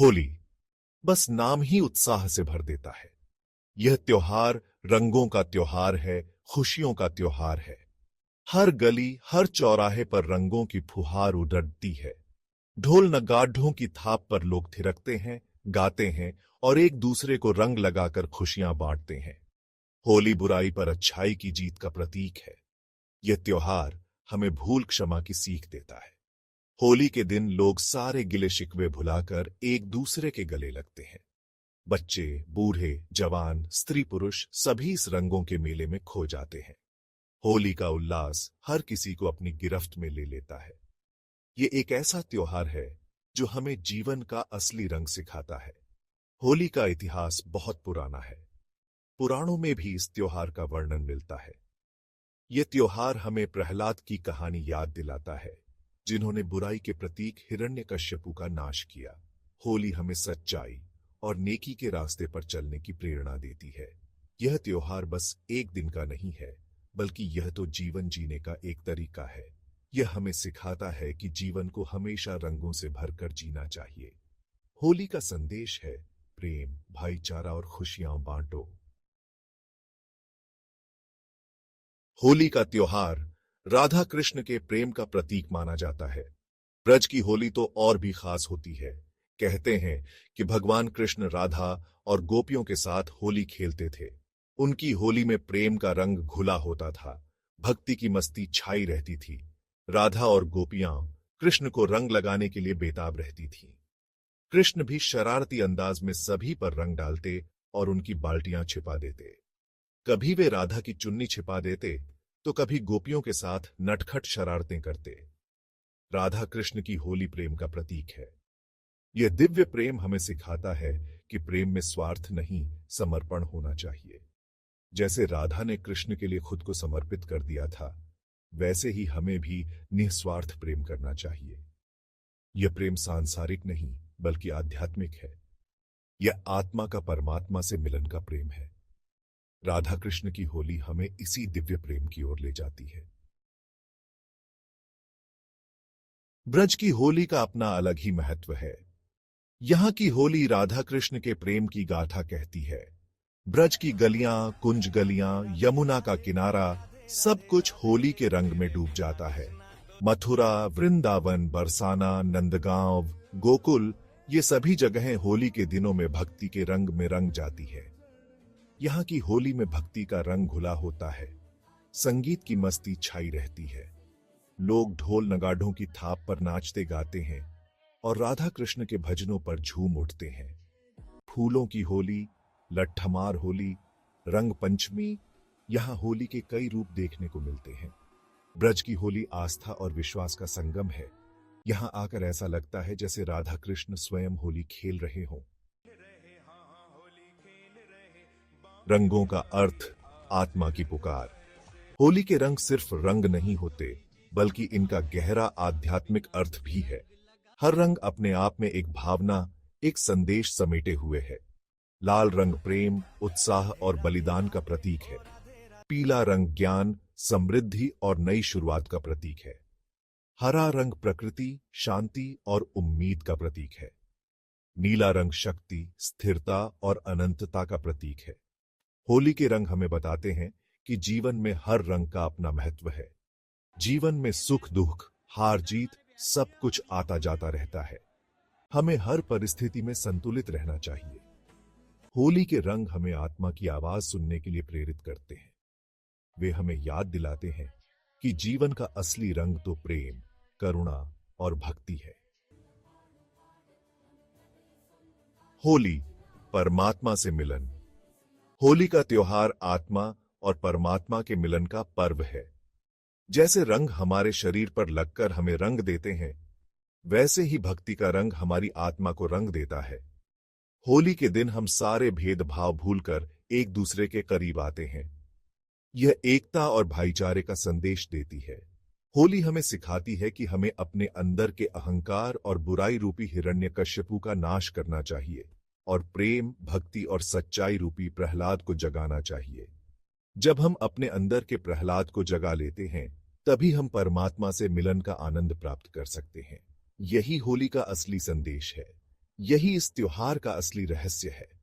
होली बस नाम ही उत्साह से भर देता है। यह त्योहार रंगों का त्योहार है, खुशियों का त्योहार है। हर गली, हर चौराहे पर रंगों की फुहार उड़ती है। ढोल नगाढ़ों की थाप पर लोग थिरकते हैं, गाते हैं और एक दूसरे को रंग लगाकर खुशियां बांटते हैं। होली बुराई पर अच्छाई की जीत का प्रतीक है। यह त्योहार हमें भूल क्षमा की सीख देता है। होली के दिन लोग सारे गिले शिकवे भुलाकर एक दूसरे के गले लगते हैं। बच्चे, बूढ़े, जवान, स्त्री पुरुष सभी इस रंगों के मेले में खो जाते हैं। होली का उल्लास हर किसी को अपनी गिरफ्त में ले लेता है। ये एक ऐसा त्योहार है जो हमें जीवन का असली रंग सिखाता है। होली का इतिहास बहुत पुराना है। पुराणों में भी इस त्योहार का वर्णन मिलता है। यह त्योहार हमें प्रहलाद की कहानी याद दिलाता है, जिन्होंने बुराई के प्रतीक हिरण्यकश्यपु का नाश किया। होली हमें सच्चाई और नेकी के रास्ते पर चलने की प्रेरणा देती है। यह त्योहार बस एक दिन का नहीं है, बल्कि यह तो जीवन जीने का एक तरीका है। यह हमें सिखाता है कि जीवन को हमेशा रंगों से भरकर जीना चाहिए। होली का संदेश है प्रेम, भाईचारा और खुशियां बांटो। होली का त्योहार राधा कृष्ण के प्रेम का प्रतीक माना जाता है। ब्रज की होली तो और भी खास होती है। कहते हैं कि भगवान कृष्ण राधा और गोपियों के साथ होली खेलते थे। उनकी होली में प्रेम का रंग घुला होता था, भक्ति की मस्ती छाई रहती थी। राधा और गोपियां कृष्ण को रंग लगाने के लिए बेताब रहती थीं। कृष्ण भी शरारती अंदाज में सभी पर रंग डालते और उनकी बाल्टियां छिपा देते। कभी वे राधा की चुन्नी छिपा देते तो कभी गोपियों के साथ नटखट शरारतें करते। राधा कृष्ण की होली प्रेम का प्रतीक है। यह दिव्य प्रेम हमें सिखाता है कि प्रेम में स्वार्थ नहीं, समर्पण होना चाहिए। जैसे राधा ने कृष्ण के लिए खुद को समर्पित कर दिया था, वैसे ही हमें भी निस्वार्थ प्रेम करना चाहिए। यह प्रेम सांसारिक नहीं, बल्कि आध्यात्मिक है। यह आत्मा का परमात्मा से मिलन का प्रेम है। राधा कृष्ण की होली हमें इसी दिव्य प्रेम की ओर ले जाती है। ब्रज की होली का अपना अलग ही महत्व है। यहां की होली राधा कृष्ण के प्रेम की गाथा कहती है। ब्रज की गलियां, कुंज गलियां, यमुना का किनारा, सब कुछ होली के रंग में डूब जाता है। मथुरा, वृंदावन, बरसाना, नंदगांव, गोकुल, ये सभी जगहें होली के दिनों में भक्ति के रंग में रंग जाती है। यहाँ की होली में भक्ति का रंग घुला होता है, संगीत की मस्ती छाई रहती है। लोग ढोल नगाढ़ों की थाप पर नाचते गाते हैं और राधा कृष्ण के भजनों पर झूम उठते हैं। फूलों की होली, लट्ठमार होली, रंग पंचमी, यहाँ होली के कई रूप देखने को मिलते हैं। ब्रज की होली आस्था और विश्वास का संगम है। यहाँ आकर ऐसा लगता है जैसे राधा कृष्ण स्वयं होली खेल रहे हों। रंगों का अर्थ, आत्मा की पुकार। होली के रंग सिर्फ रंग नहीं होते, बल्कि इनका गहरा आध्यात्मिक अर्थ भी है। हर रंग अपने आप में एक भावना, एक संदेश समेटे हुए है। लाल रंग प्रेम, उत्साह और बलिदान का प्रतीक है। पीला रंग ज्ञान, समृद्धि और नई शुरुआत का प्रतीक है। हरा रंग प्रकृति, शांति और उम्मीद का प्रतीक है। नीला रंग शक्ति, स्थिरता और अनंतता का प्रतीक है। होली के रंग हमें बताते हैं कि जीवन में हर रंग का अपना महत्व है। जीवन में सुख दुख, हार जीत, सब कुछ आता जाता रहता है। हमें हर परिस्थिति में संतुलित रहना चाहिए। होली के रंग हमें आत्मा की आवाज सुनने के लिए प्रेरित करते हैं। वे हमें याद दिलाते हैं कि जीवन का असली रंग तो प्रेम, करुणा और भक्ति है। होली, परमात्मा से मिलन। होली का त्योहार आत्मा और परमात्मा के मिलन का पर्व है। जैसे रंग हमारे शरीर पर लगकर हमें रंग देते हैं, वैसे ही भक्ति का रंग हमारी आत्मा को रंग देता है। होली के दिन हम सारे भेदभाव भूलकर एक दूसरे के करीब आते हैं। यह एकता और भाईचारे का संदेश देती है। होली हमें सिखाती है कि हमें अपने अंदर के अहंकार और बुराई रूपी हिरण्यकश्यपु का नाश करना चाहिए और प्रेम, भक्ति और सच्चाई रूपी प्रहलाद को जगाना चाहिए। जब हम अपने अंदर के प्रहलाद को जगा लेते हैं, तभी हम परमात्मा से मिलन का आनंद प्राप्त कर सकते हैं। यही होली का असली संदेश है। यही इस त्योहार का असली रहस्य है।